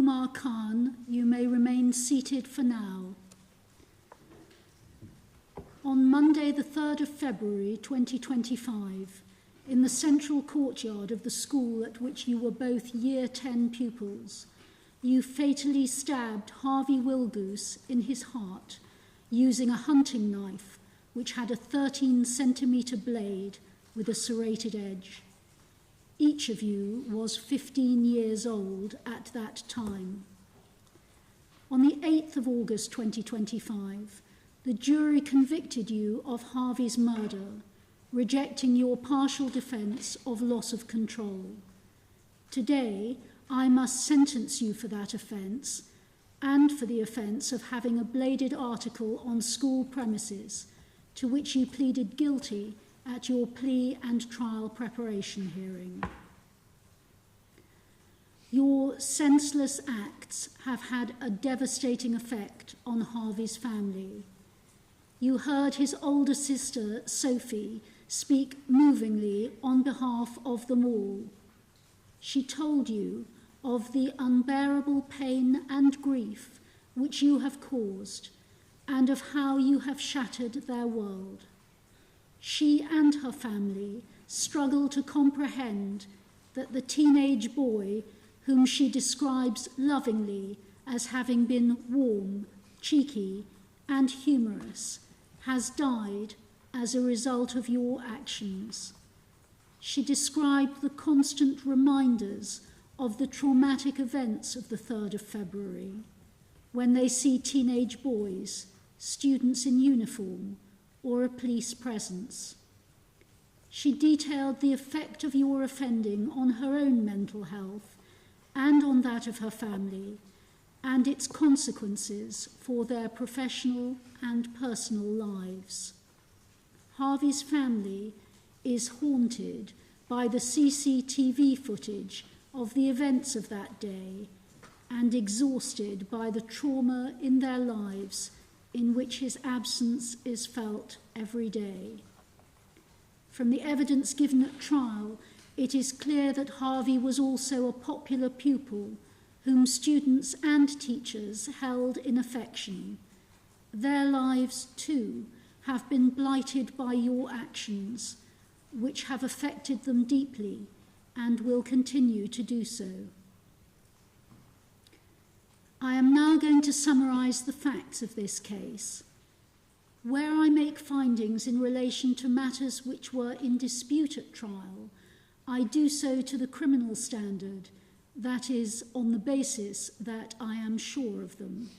Umar Khan, you may remain seated for now. On Monday, the 3rd of February 2025, in the central courtyard of the school at which you were both Year 10 pupils, you fatally stabbed Harvey Willgoose in his heart using a hunting knife which had a 13-centimetre blade with a serrated edge. Each of you was 15 years old at that time. On the 8th of August 2025, the jury convicted you of Harvey's murder, rejecting your partial defence of loss of control. Today, I must sentence you for that offence and for the offence of having a bladed article on school premises, to which you pleaded guilty at your plea and trial preparation hearing. Your senseless acts have had a devastating effect on Harvey's family. You heard his older sister, Sophie, speak movingly on behalf of them all. She told you of the unbearable pain and grief which you have caused, and of how you have shattered their world. She and her family struggle to comprehend that the teenage boy, whom she describes lovingly as having been warm, cheeky, and humorous, has died as a result of your actions. She described the constant reminders of the traumatic events of the 3rd of February, when they see teenage boys, students in uniform, or a police presence. She detailed the effect of your offending on her own mental health and on that of her family, and its consequences for their professional and personal lives. Harvey's family is haunted by the CCTV footage of the events of that day and exhausted by the trauma in their lives in which his absence is felt every day. From the evidence given at trial, it is clear that Harvey was also a popular pupil whom students and teachers held in affection. Their lives, too, have been blighted by your actions, which have affected them deeply and will continue to do so. I am now going to summarise the facts of this case. Where I make findings in relation to matters which were in dispute at trial, I do so to the criminal standard, that is, on the basis that I am sure of them.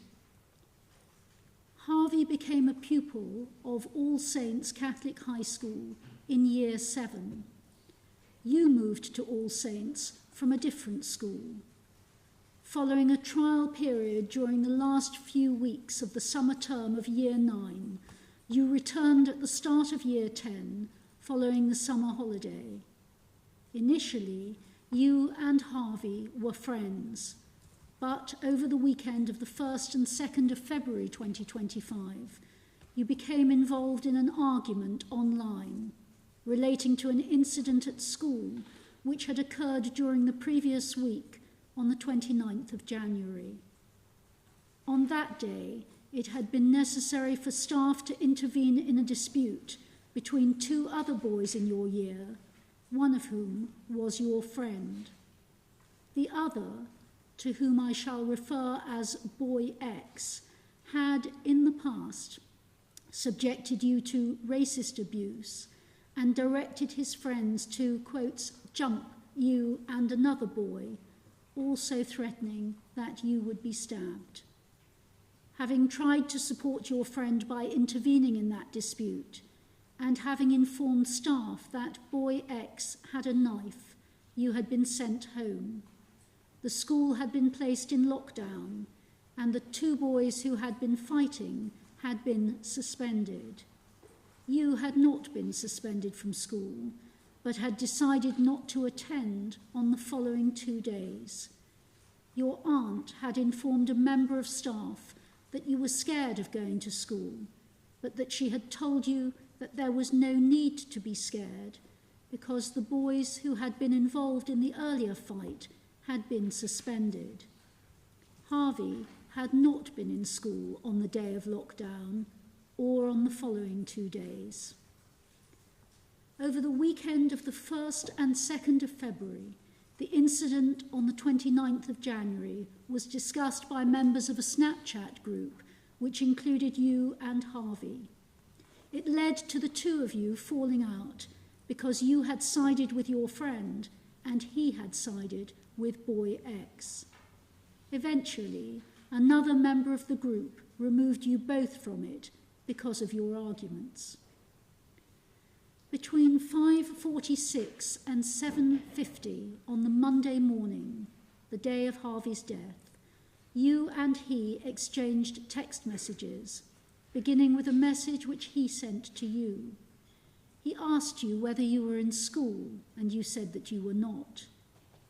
Harvey became a pupil of All Saints Catholic High School in Year 7. You moved to All Saints from a different school. Following a trial period during the last few weeks of the summer term of Year 9, you returned at the start of Year 10, following the summer holiday. Initially, you and Harvey were friends, but over the weekend of the 1st and 2nd of February 2025, you became involved in an argument online relating to an incident at school which had occurred during the previous week on the 29th of January. On that day, it had been necessary for staff to intervene in a dispute between two other boys in your year, one of whom was your friend. The other, to whom I shall refer as Boy X, had in the past subjected you to racist abuse and directed his friends to, quote, jump you and another boy, also threatening that you would be stabbed. Having tried to support your friend by intervening in that dispute, and having informed staff that Boy X had a knife, you had been sent home. The school had been placed in lockdown, and the two boys who had been fighting had been suspended. You had not been suspended from school, but had decided not to attend on the following 2 days. Your aunt had informed a member of staff that you were scared of going to school, but that she had told you that there was no need to be scared because the boys who had been involved in the earlier fight had been suspended. Harvey had not been in school on the day of lockdown or on the following 2 days. Over the weekend of the 1st and 2nd of February, the incident on the 29th of January was discussed by members of a Snapchat group which included you and Harvey. It led to the two of you falling out because you had sided with your friend and he had sided with boy X. Eventually, another member of the group removed you both from it because of your arguments. Between 5:46 and 7:50 on the Monday morning, the day of Harvey's death, you and he exchanged text messages, beginning with a message which he sent to you. He asked you whether you were in school, and you said that you were not.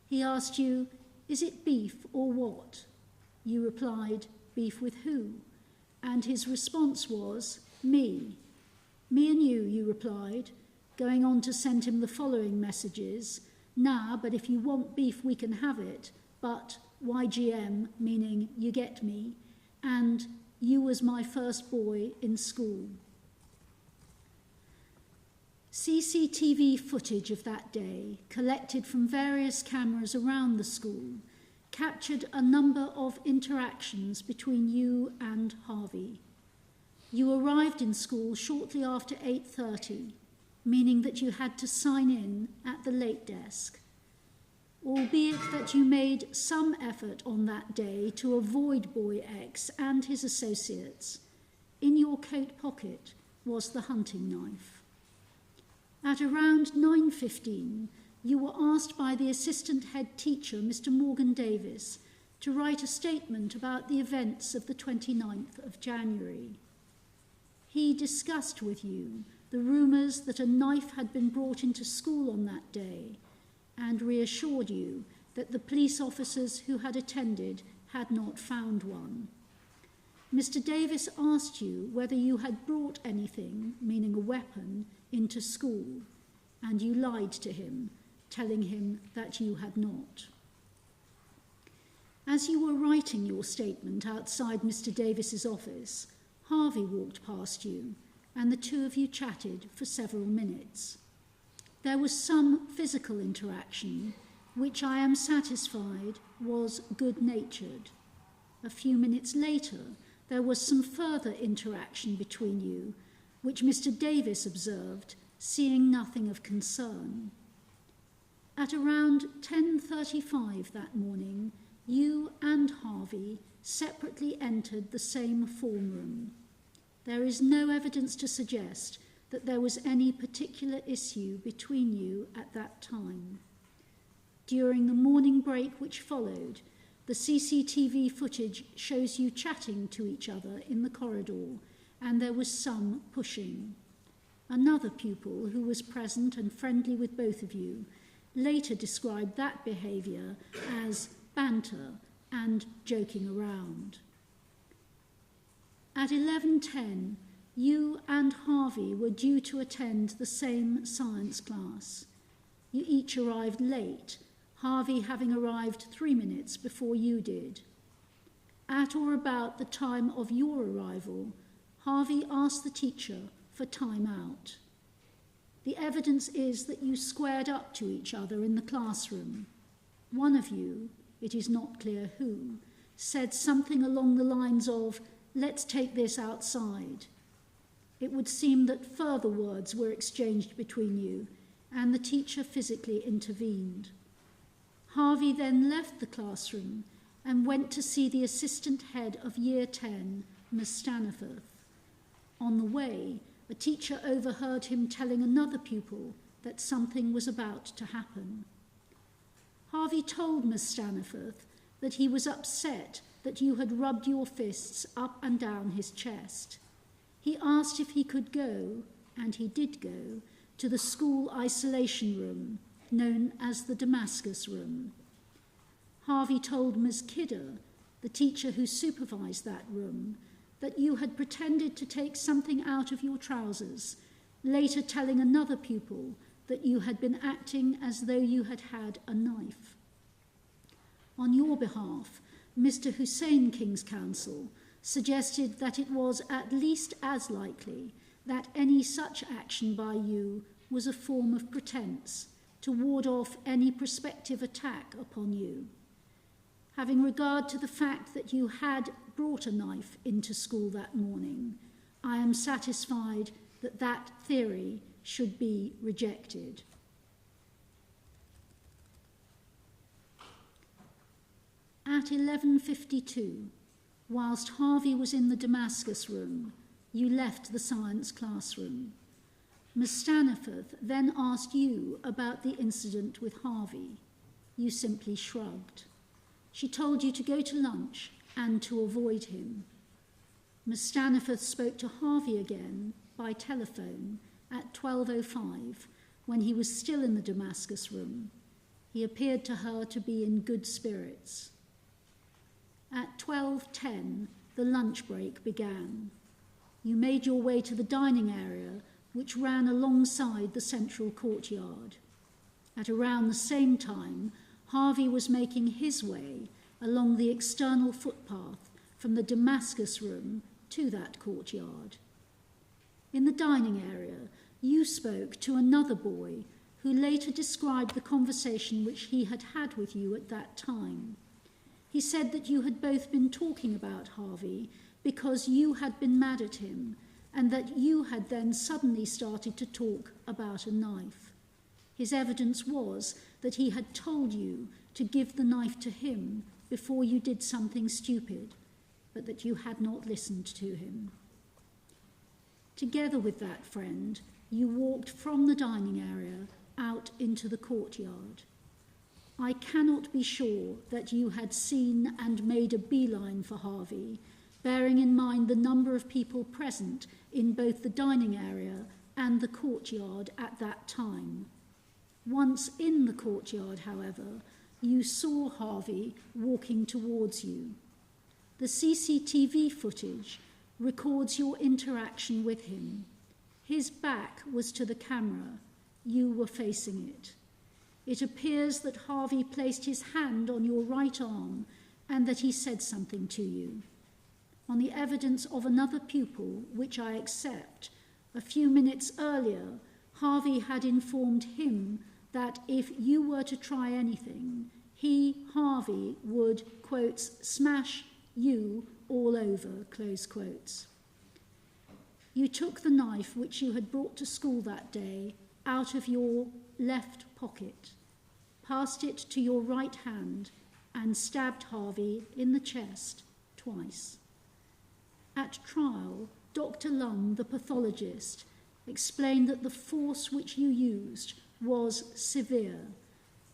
He asked you, "Is it beef or what?" You replied, "Beef with who?" And his response was, "Me." "Me and you replied, going on to send him the following messages: "Nah, but if you want beef, we can have it, but YGM, meaning you get me, and you was my first boy in school." CCTV footage of that day, collected from various cameras around the school, captured a number of interactions between you and Harvey. You arrived in school shortly after 8:30, meaning that you had to sign in at the late desk. Albeit that you made some effort on that day to avoid boy X and his associates, in your coat pocket was the hunting knife. At around 9:15, you were asked by the assistant head teacher, Mr. Morgan Davis, to write a statement about the events of the 29th of January. He discussed with you the rumours that a knife had been brought into school on that day, and reassured you that the police officers who had attended had not found one. Mr. Davis asked you whether you had brought anything, meaning a weapon, into school, and you lied to him, telling him that you had not. As you were writing your statement outside Mr. Davis's office, Harvey walked past you, and the two of you chatted for several minutes. There was some physical interaction, which I am satisfied was good-natured. A few minutes later, there was some further interaction between you, which Mr. Davis observed, seeing nothing of concern. At around 10:35 that morning, you and Harvey separately entered the same form room. There is no evidence to suggest that there was any particular issue between you at that time. During the morning break which followed, the CCTV footage shows you chatting to each other in the corridor, and there was some pushing. Another pupil who was present and friendly with both of you later described that behaviour as banter and joking around. At 11:10, you and Harvey were due to attend the same science class. You each arrived late, Harvey having arrived 3 minutes before you did. At or about the time of your arrival, Harvey asked the teacher for time out. The evidence is that you squared up to each other in the classroom. One of you, it is not clear who, said something along the lines of, "Let's take this outside." It would seem that further words were exchanged between you, and the teacher physically intervened. Harvey then left the classroom and went to see the assistant head of Year 10, Miss Staniforth. On the way, a teacher overheard him telling another pupil that something was about to happen. Harvey told Miss Staniforth that he was upset that you had rubbed your fists up and down his chest. He asked if he could go, and he did go, to the school isolation room, known as the Damascus Room. Harvey told Ms. Kidder, the teacher who supervised that room, that you had pretended to take something out of your trousers, later telling another pupil that you had been acting as though you had had a knife. On your behalf, Mr. Hussein, King's Counsel, suggested that it was at least as likely that any such action by you was a form of pretense to ward off any prospective attack upon you. Having regard to the fact that you had brought a knife into school that morning, I am satisfied that that theory should be rejected. At 11:52, whilst Harvey was in the Damascus room, you left the science classroom. Miss Staniforth then asked you about the incident with Harvey. You simply shrugged. She told you to go to lunch and to avoid him. Miss Staniforth spoke to Harvey again by telephone at 12:05 when he was still in the Damascus room. He appeared to her to be in good spirits. At 12:10, the lunch break began. You made your way to the dining area, which ran alongside the central courtyard. At around the same time, Harvey was making his way along the external footpath from the Damascus room to that courtyard. In the dining area, you spoke to another boy who later described the conversation which he had had with you at that time. He said that you had both been talking about Harvey because you had been mad at him, and that you had then suddenly started to talk about a knife. His evidence was that he had told you to give the knife to him before you did something stupid, but that you had not listened to him. Together with that friend, you walked from the dining area out into the courtyard. I cannot be sure that you had seen and made a beeline for Harvey, bearing in mind the number of people present in both the dining area and the courtyard at that time. Once in the courtyard, however, you saw Harvey walking towards you. The CCTV footage records your interaction with him. His back was to the camera. You were facing it. It appears that Harvey placed his hand on your right arm and that he said something to you. On the evidence of another pupil, which I accept, a few minutes earlier, Harvey had informed him that if you were to try anything, he, Harvey, would, quotes, smash you all over, close quotes. You took the knife which you had brought to school that day out of your left pocket, passed it to your right hand, and stabbed Harvey in the chest twice. At trial, Dr. Lum, the pathologist, explained that the force which you used was severe,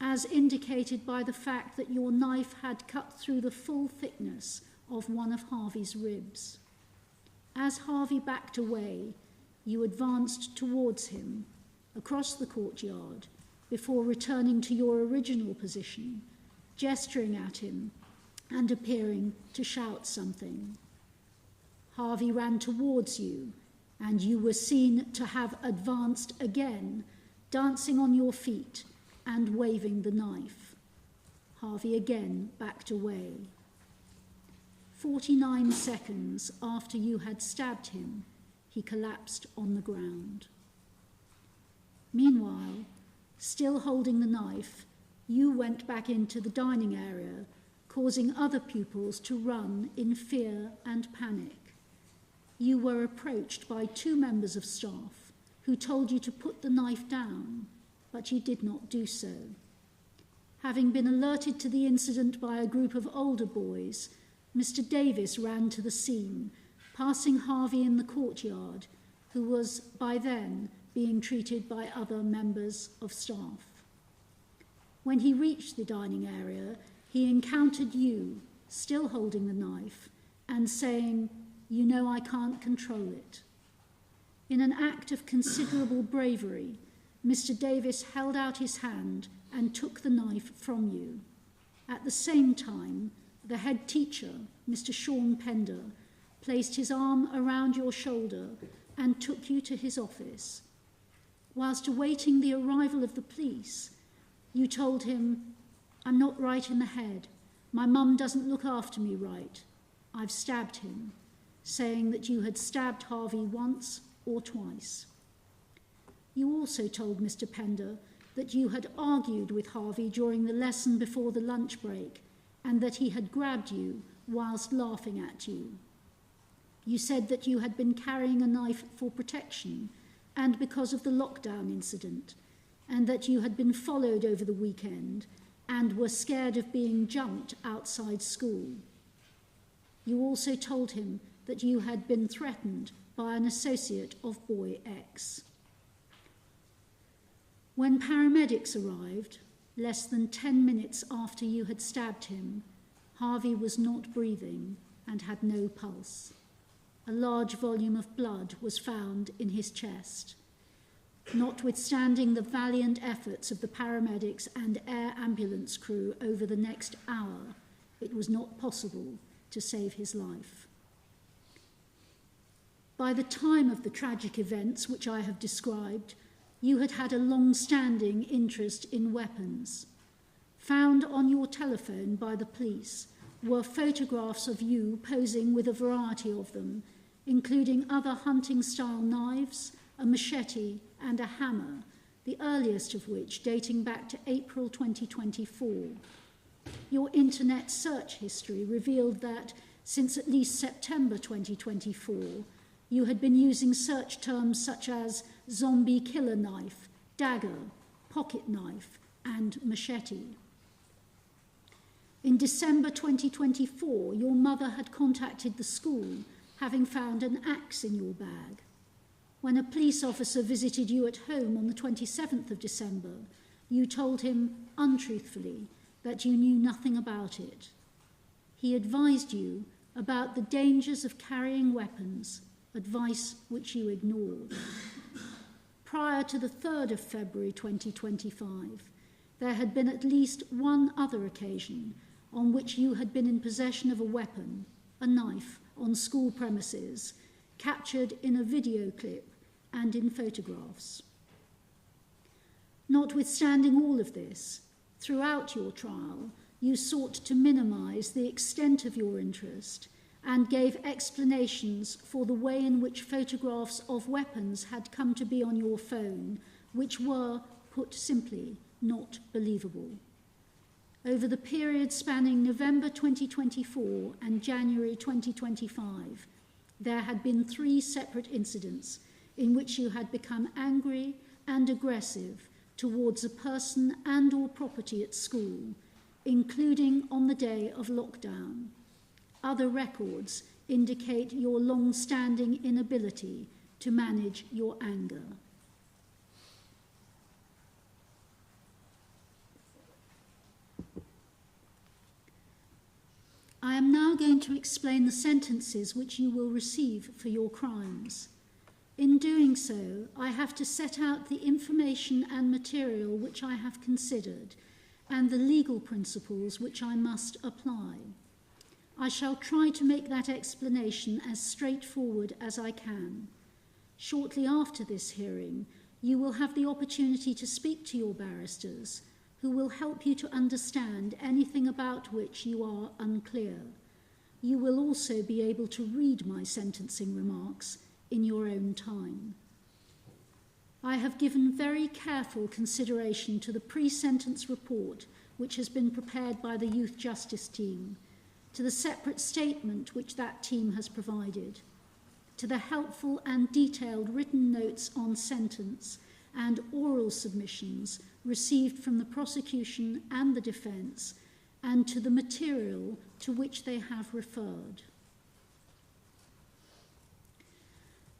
as indicated by the fact that your knife had cut through the full thickness of one of Harvey's ribs. As Harvey backed away, you advanced towards him, across the courtyard, before returning to your original position, gesturing at him and appearing to shout something. Harvey ran towards you, and you were seen to have advanced again, dancing on your feet and waving the knife. Harvey again backed away. 49 seconds after you had stabbed him, he collapsed on the ground. Meanwhile, still holding the knife, you went back into the dining area, causing other pupils to run in fear and panic. You were approached by 2 members of staff who told you to put the knife down, but you did not do so. Having been alerted to the incident by a group of older boys, Mr. Davis ran to the scene, passing Harvey in the courtyard, who was by then being treated by other members of staff. When he reached the dining area, he encountered you, still holding the knife, and saying, "You know I can't control it." In an act of considerable bravery, Mr. Davis held out his hand and took the knife from you. At the same time, the head teacher, Mr. Sean Pender, placed his arm around your shoulder and took you to his office. Whilst awaiting the arrival of the police, you told him, "I'm not right in the head. "My mum doesn't look after me right. I've stabbed him," saying that you had stabbed Harvey once or twice. You also told Mr. Pender that you had argued with Harvey during the lesson before the lunch break and that he had grabbed you whilst laughing at you. You said that you had been carrying a knife for protection and because of the lockdown incident, and that you had been followed over the weekend and were scared of being jumped outside school. You also told him that you had been threatened by an associate of boy X. When paramedics arrived, less than 10 minutes after you had stabbed him, Harvey was not breathing and had no pulse. A large volume of blood was found in his chest. Notwithstanding the valiant efforts of the paramedics and air ambulance crew over the next hour, it was not possible to save his life. By the time of the tragic events which I have described, you had had a long-standing interest in weapons. Found on your telephone by the police were photographs of you posing with a variety of them, including other hunting-style knives, a machete, and a hammer, the earliest of which dating back to April 2024. Your internet search history revealed that, since at least September 2024, you had been using search terms such as zombie killer knife, dagger, pocket knife, and machete. In December 2024, your mother had contacted the school, having found an axe in your bag. When a police officer visited you at home on the 27th of December, you told him, untruthfully, that you knew nothing about it. He advised you about the dangers of carrying weapons, advice which you ignored. Prior to the 3rd of February 2025, there had been at least one other occasion on which you had been in possession of a weapon, a knife, on school premises, captured in a video clip and in photographs. Notwithstanding all of this, throughout your trial, you sought to minimize the extent of your interest and gave explanations for the way in which photographs of weapons had come to be on your phone, which were, put simply, not believable. Over the period spanning November 2024 and January 2025, there had been 3 separate incidents in which you had become angry and aggressive towards a person and or property at school, including on the day of lockdown. Other records indicate your long-standing inability to manage your anger. I am now going to explain the sentences which you will receive for your crimes. In doing so, I have to set out the information and material which I have considered and the legal principles which I must apply. I shall try to make that explanation as straightforward as I can. Shortly after this hearing, you will have the opportunity to speak to your barristers, who will help you to understand anything about which you are unclear. You will also be able to read my sentencing remarks in your own time. I have given very careful consideration to the pre-sentence report which has been prepared by the Youth Justice Team, to the separate statement which that team has provided, to the helpful and detailed written notes on sentence and oral submissions received from the prosecution and the defence, and to the material to which they have referred.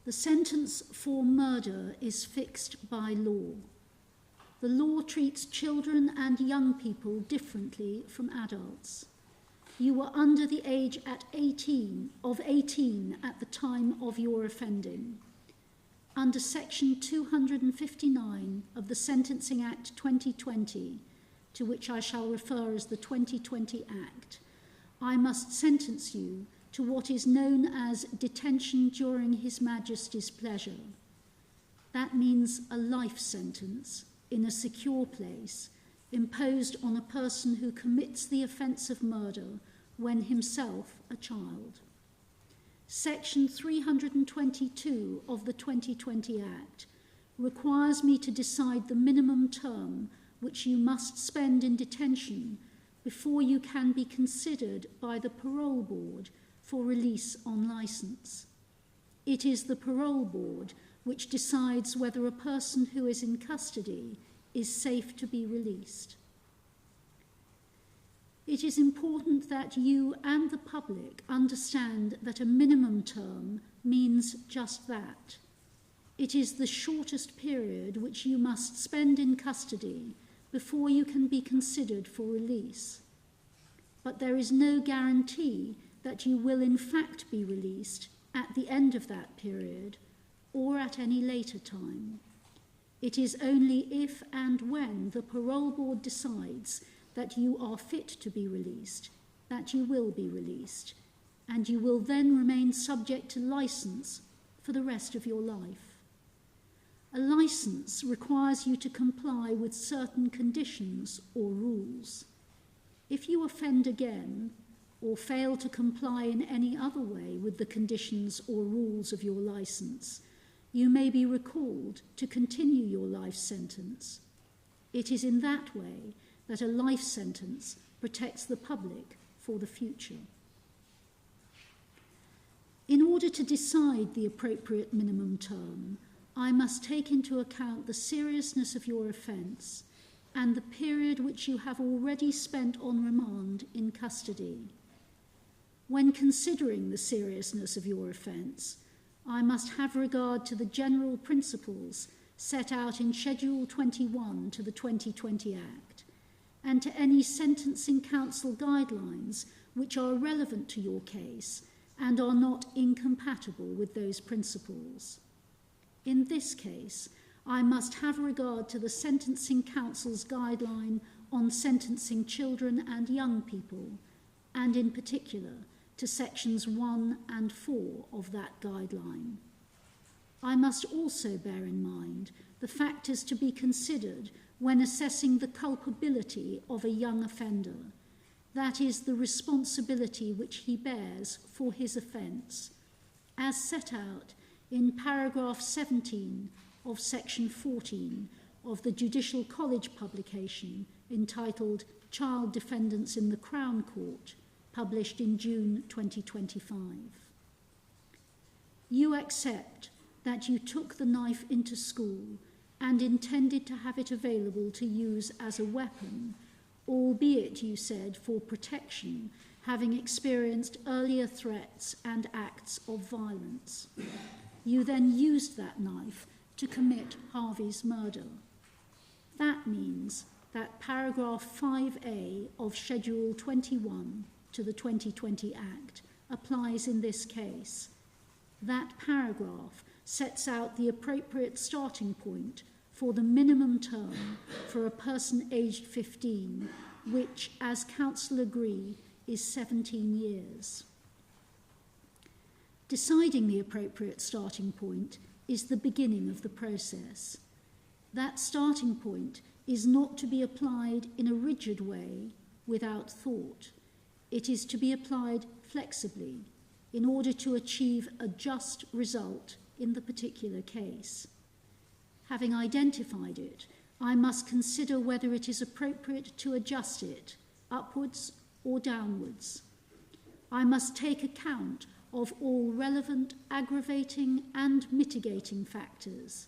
The sentence for murder is fixed by law. The law treats children and young people differently from adults. You were under the age of 18 at the time of your offending. Under Section 259 of the Sentencing Act 2020, to which I shall refer as the 2020 Act, I must sentence you to what is known as detention during His Majesty's pleasure. That means a life sentence in a secure place, imposed on a person who commits the offence of murder when himself a child. Section 322 of the 2020 Act requires me to decide the minimum term which you must spend in detention before you can be considered by the parole board for release on licence. It is the parole board which decides whether a person who is in custody is safe to be released. It is important that you and the public understand that a minimum term means just that. It is the shortest period which you must spend in custody before you can be considered for release. But there is no guarantee that you will in fact be released at the end of that period or at any later time. It is only if and when the parole board decides that you are fit to be released that you will be released, and you will then remain subject to licence for the rest of your life. A licence requires you to comply with certain conditions or rules. If you offend again, or fail to comply in any other way with the conditions or rules of your licence, you may be recalled to continue your life sentence. It is in that way that a life sentence protects the public for the future. In order to decide the appropriate minimum term, I must take into account the seriousness of your offence and the period which you have already spent on remand in custody. When considering the seriousness of your offence, I must have regard to the general principles set out in Schedule 21 to the 2020 Act, and to any sentencing council guidelines which are relevant to your case and are not incompatible with those principles. In this case, I must have regard to the Sentencing Council's guideline on sentencing children and young people, and in particular to sections 1 and 4 of that guideline. I must also bear in mind the factors to be considered when assessing the culpability of a young offender, that is, the responsibility which he bears for his offence, as set out in paragraph 17 of section 14 of the Judicial College publication entitled Child Defendants in the Crown Court, published in June 2025. You accept that you took the knife into school and intended to have it available to use as a weapon, albeit, you said, for protection, having experienced earlier threats and acts of violence. You then used that knife to commit Harvey's murder. That means that paragraph 5A of Schedule 21 to the 2020 Act applies in this case. That paragraph sets out the appropriate starting point for the minimum term for a person aged 15, which, as counsel agree, is 17 years. Deciding the appropriate starting point is the beginning of the process. That starting point is not to be applied in a rigid way without thought. It is to be applied flexibly in order to achieve a just result in the particular case. Having identified it, I must consider whether it is appropriate to adjust it upwards or downwards. I must take account of all relevant aggravating and mitigating factors,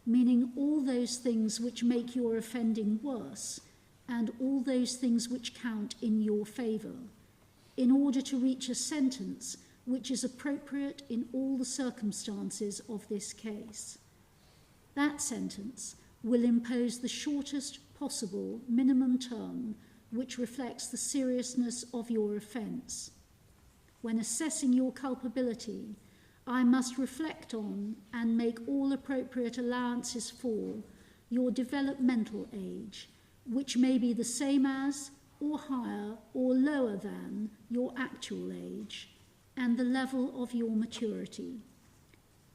meaning all those things which make your offending worse and all those things which count in your favour, in order to reach a sentence which is appropriate in all the circumstances of this case. That sentence will impose the shortest possible minimum term which reflects the seriousness of your offence. When assessing your culpability, I must reflect on and make all appropriate allowances for your developmental age, which may be the same as, or higher or lower than, your actual age, and the level of your maturity.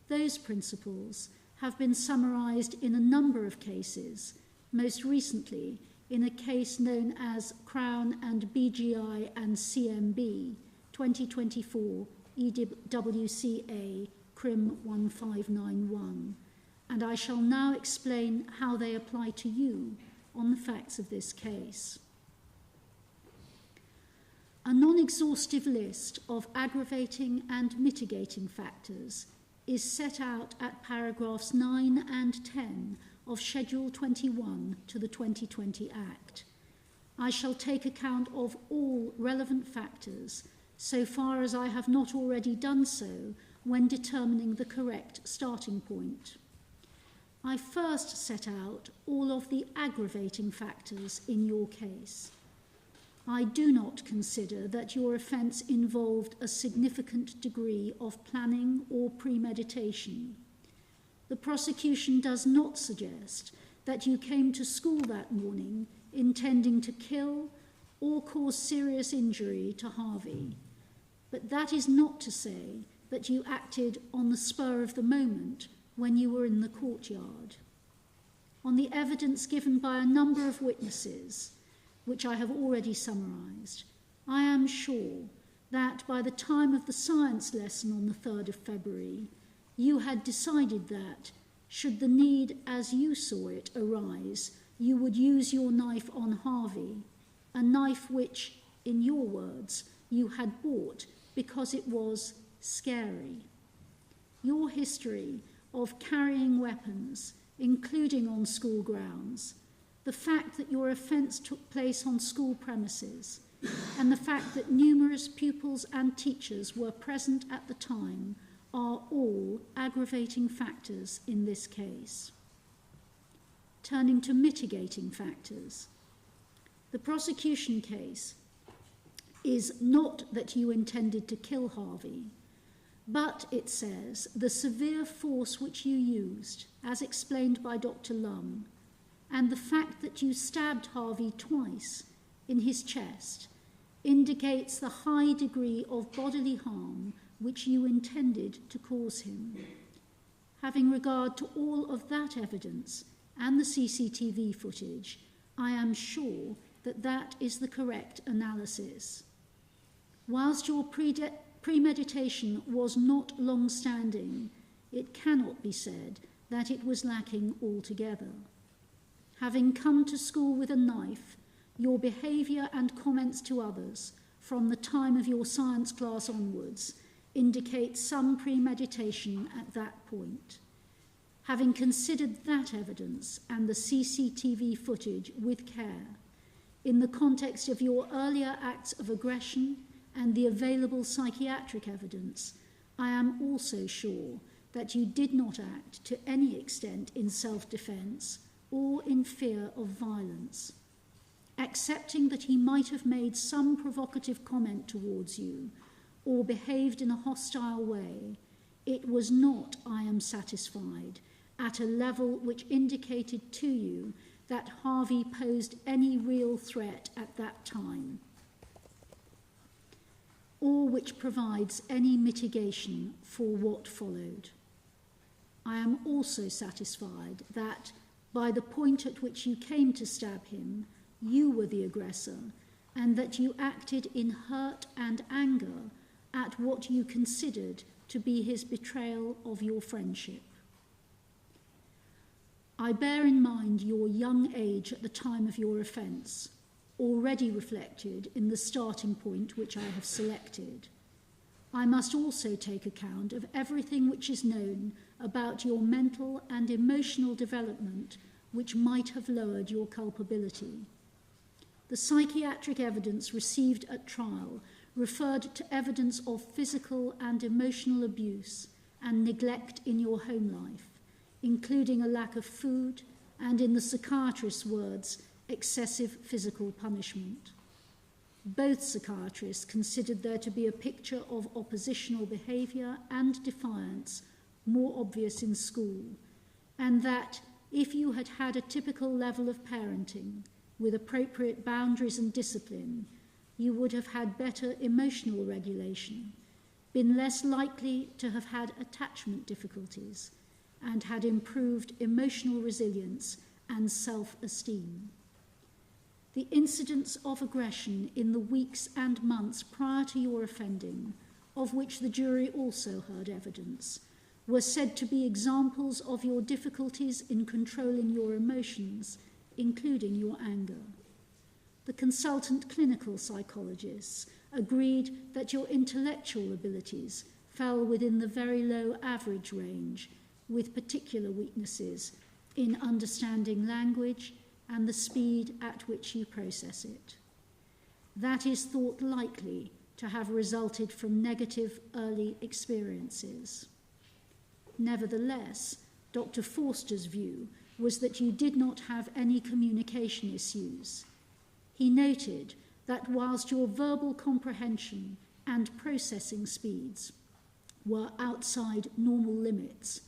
Those principles have been summarised in a number of cases, most recently in a case known as Crown and BGI and CMB, 2024 EWCA Crim 1591, and I shall now explain how they apply to you on the facts of this case. A non-exhaustive list of aggravating and mitigating factors is set out at paragraphs 9 and 10 of Schedule 21 to the 2020 Act. I shall take account of all relevant factors so far as I have not already done so when determining the correct starting point. I first set out all of the aggravating factors in your case. I do not consider that your offence involved a significant degree of planning or premeditation. The prosecution does not suggest that you came to school that morning intending to kill or cause serious injury to Harvey, but that is not to say that you acted on the spur of the moment when you were in the courtyard. On the evidence given by a number of witnesses, which I have already summarised, I am sure that by the time of the science lesson on the 3rd of February, you had decided that, should the need as you saw it arise, you would use your knife on Harvey, a knife which, in your words, you had bought because it was scary. Your history of carrying weapons, including on school grounds, the fact that your offence took place on school premises, and the fact that numerous pupils and teachers were present at the time are all aggravating factors in this case. Turning to mitigating factors, the prosecution case is not that you intended to kill Harvey, but, it says, the severe force which you used, as explained by Dr. Lum, and the fact that you stabbed Harvey twice in his chest indicates the high degree of bodily harm which you intended to cause him. Having regard to all of that evidence and the CCTV footage, I am sure that that is the correct analysis. Whilst your premeditation was not long-standing, it cannot be said that it was lacking altogether. Having come to school with a knife, your behaviour and comments to others from the time of your science class onwards indicate some premeditation at that point. Having considered that evidence and the CCTV footage with care, in the context of your earlier acts of aggression and the available psychiatric evidence, I am also sure that you did not act to any extent in self-defence or in fear of violence. Accepting that he might have made some provocative comment towards you or behaved in a hostile way, it was not, I am satisfied, at a level which indicated to you that Harvey posed any real threat at that time, or which provides any mitigation for what followed. I am also satisfied that, by the point at which you came to stab him, you were the aggressor, and that you acted in hurt and anger at what you considered to be his betrayal of your friendship. I bear in mind your young age at the time of your offence, already reflected in the starting point which I have selected. I must also take account of everything which is known about your mental and emotional development which might have lowered your culpability. The psychiatric evidence received at trial referred to evidence of physical and emotional abuse and neglect in your home life, including a lack of food and, in the psychiatrist's words, excessive physical punishment. Both psychiatrists considered there to be a picture of oppositional behaviour and defiance more obvious in school, and that if you had had a typical level of parenting with appropriate boundaries and discipline, you would have had better emotional regulation, been less likely to have had attachment difficulties, and had improved emotional resilience and self-esteem. the incidents of aggression in the weeks and months prior to your offending, of which the jury also heard evidence, were said to be examples of your difficulties in controlling your emotions, including your anger. The consultant clinical psychologists agreed that your intellectual abilities fell within the very low average range, with particular weaknesses in understanding language and the speed at which you process it. That is thought likely to have resulted from negative early experiences. Nevertheless, Dr. Forster's view was that you did not have any communication issues. He noted that whilst your verbal comprehension and processing speeds were outside normal limits,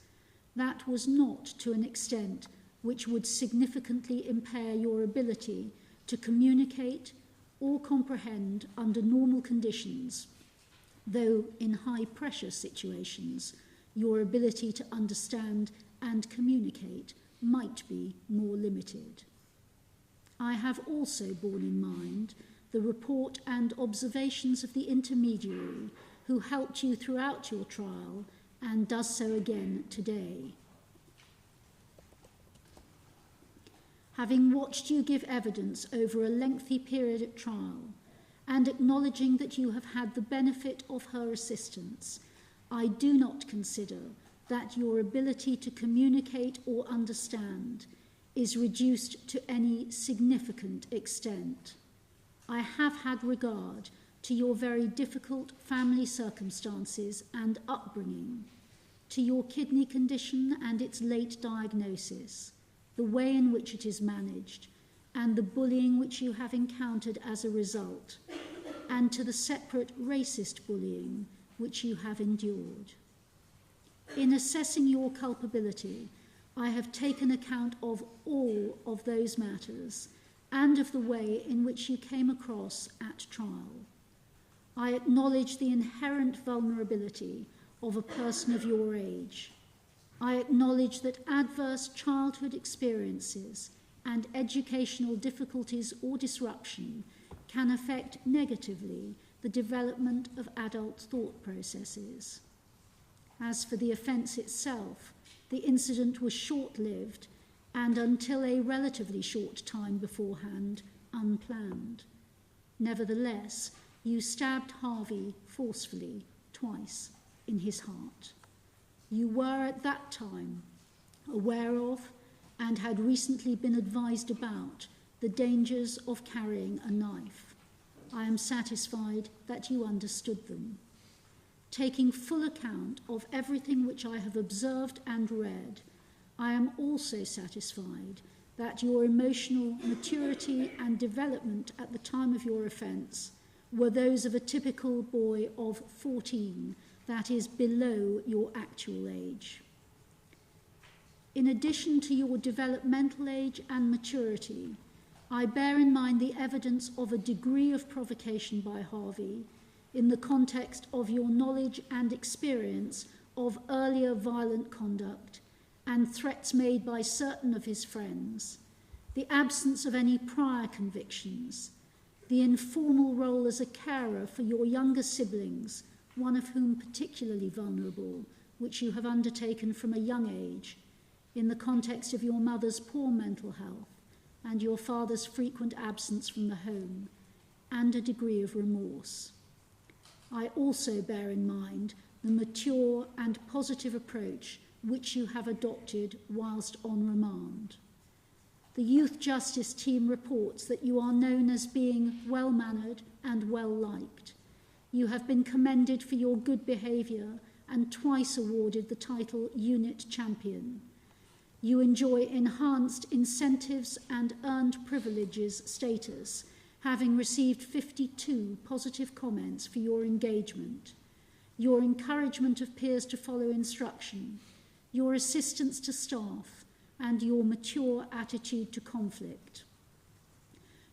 that was not to an extent which would significantly impair your ability to communicate or comprehend under normal conditions, though in high-pressure situations, your ability to understand and communicate might be more limited. I have also borne in mind the report and observations of the intermediary who helped you throughout your trial and does so again today. Having watched you give evidence over a lengthy period at trial, and acknowledging that you have had the benefit of her assistance, I do not consider that your ability to communicate or understand is reduced to any significant extent. I have had regard to your very difficult family circumstances and upbringing, to your kidney condition and its late diagnosis, the way in which it is managed, and the bullying which you have encountered as a result, and to the separate racist bullying which you have endured. In assessing your culpability, I have taken account of all of those matters and of the way in which you came across at trial. I acknowledge the inherent vulnerability of a person of your age. I acknowledge that adverse childhood experiences and educational difficulties or disruption can affect negatively the development of adult thought processes. As for the offence itself, the incident was short-lived and, until a relatively short time beforehand, unplanned. Nevertheless, you stabbed Harvey forcefully twice in his heart. You were at that time aware of and had recently been advised about the dangers of carrying a knife. I am satisfied that you understood them. Taking full account of everything which I have observed and read, I am also satisfied that your emotional maturity and development at the time of your offence were those of a typical boy of 14, that is below your actual age. In addition to your developmental age and maturity, I bear in mind the evidence of a degree of provocation by Harvey in the context of your knowledge and experience of earlier violent conduct and threats made by certain of his friends, the absence of any prior convictions, the informal role as a carer for your younger siblings, one of whom particularly vulnerable, which you have undertaken from a young age, in the context of your mother's poor mental health and your father's frequent absence from the home, and a degree of remorse. I also bear in mind the mature and positive approach which you have adopted whilst on remand. The Youth Justice Team reports that you are known as being well-mannered and well-liked. You have been commended for your good behaviour and twice awarded the title Unit Champion. You enjoy enhanced incentives and earned privileges status, having received 52 positive comments for your engagement, your encouragement of peers to follow instruction, your assistance to staff, and your mature attitude to conflict.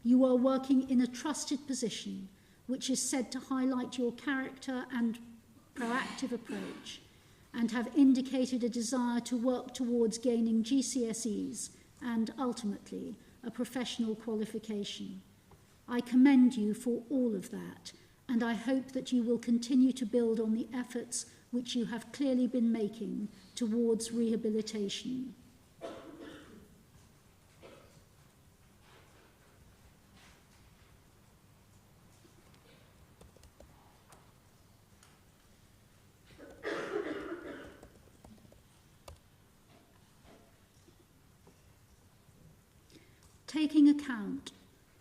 You are working in a trusted position, which is said to highlight your character and proactive approach, and have indicated a desire to work towards gaining GCSEs and, ultimately, a professional qualification. I commend you for all of that, and I hope that you will continue to build on the efforts which you have clearly been making towards rehabilitation. Taking account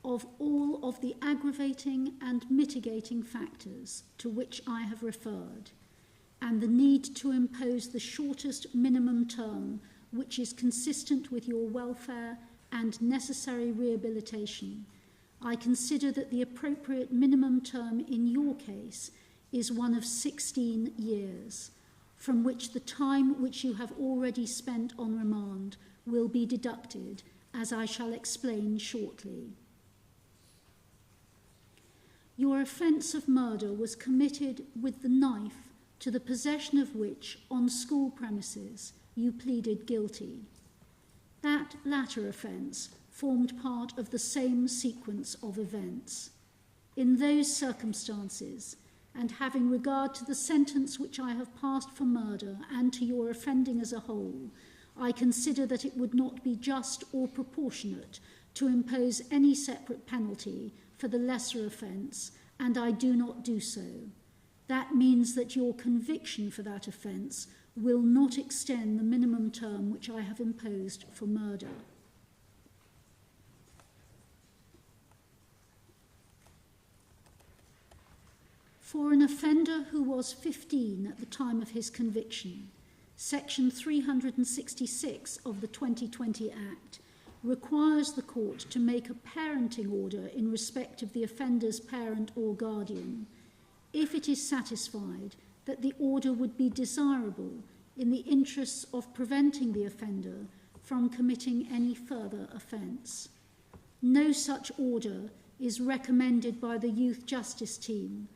of all of the aggravating and mitigating factors to which I have referred, and the need to impose the shortest minimum term which is consistent with your welfare and necessary rehabilitation, I consider that the appropriate minimum term in your case is one of 16 years, from which the time which you have already spent on remand will be deducted, as I shall explain shortly. Your offence of murder was committed with the knife to the possession of which, on school premises, you pleaded guilty. That latter offence formed part of the same sequence of events. In those circumstances, and having regard to the sentence which I have passed for murder and to your offending as a whole, I consider that it would not be just or proportionate to impose any separate penalty for the lesser offence, and I do not do so. That means that your conviction for that offence will not extend the minimum term which I have imposed for murder. For an offender who was 15 at the time of his conviction, Section 366 of the 2020 Act requires the court to make a parenting order in respect of the offender's parent or guardian, if it is satisfied that the order would be desirable in the interests of preventing the offender from committing any further offence. No such order is recommended by the Youth Justice Team,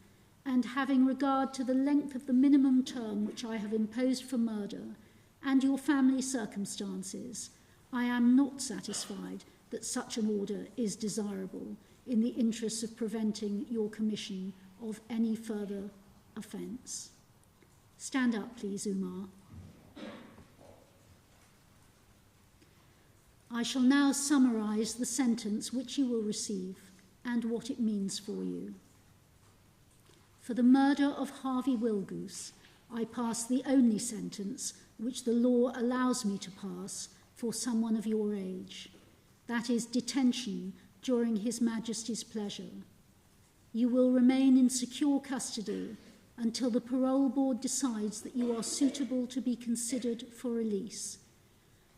and having regard to the length of the minimum term which I have imposed for murder and your family circumstances, I am not satisfied that such an order is desirable in the interests of preventing your commission of any further offence. Stand up, please, Umar. I shall now summarise the sentence which you will receive and what it means for you. For the murder of Harvey Willgoose, I pass the only sentence which the law allows me to pass for someone of your age. That is detention during His Majesty's pleasure. You will remain in secure custody until the parole board decides that you are suitable to be considered for release.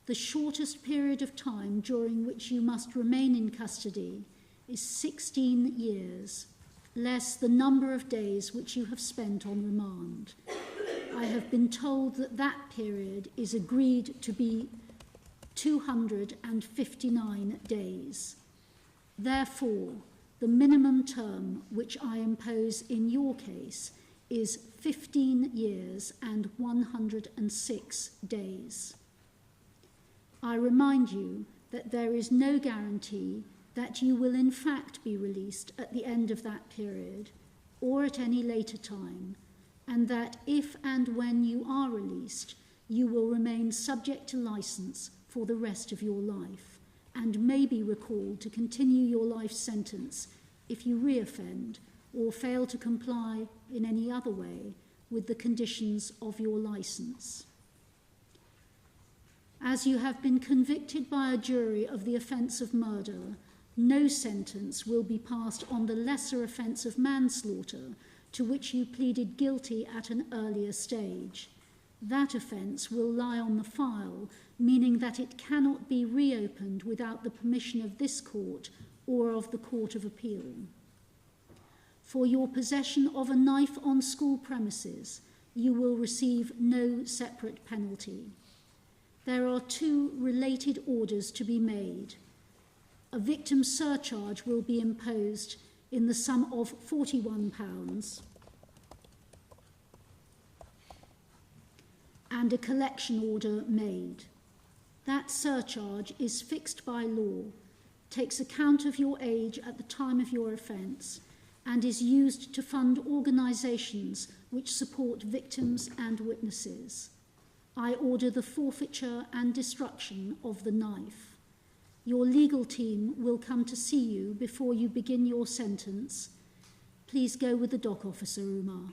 The shortest period of time during which you must remain in custody is 16 years, less the number of days which you have spent on remand. I have been told that that period is agreed to be 259 days. Therefore, the minimum term which I impose in your case is 15 years and 106 days. I remind you that there is no guarantee that you will in fact be released at the end of that period or at any later time, and that if and when you are released, you will remain subject to licence for the rest of your life and may be recalled to continue your life sentence if you reoffend or fail to comply in any other way with the conditions of your licence. As you have been convicted by a jury of the offence of murder, no sentence will be passed on the lesser offence of manslaughter to which you pleaded guilty at an earlier stage. That offence will lie on the file, meaning that it cannot be reopened without the permission of this court or of the Court of Appeal. For your possession of a knife on school premises, you will receive no separate penalty. There are two related orders to be made. A victim surcharge will be imposed in the sum of £41 and a collection order made. That surcharge is fixed by law takes account of your age at the time of your offence, and is used to fund organisations which support victims and witnesses. I order the forfeiture and destruction of the knife. Your legal team will come to see you before you begin your sentence. Please go with the dock officer, Umar.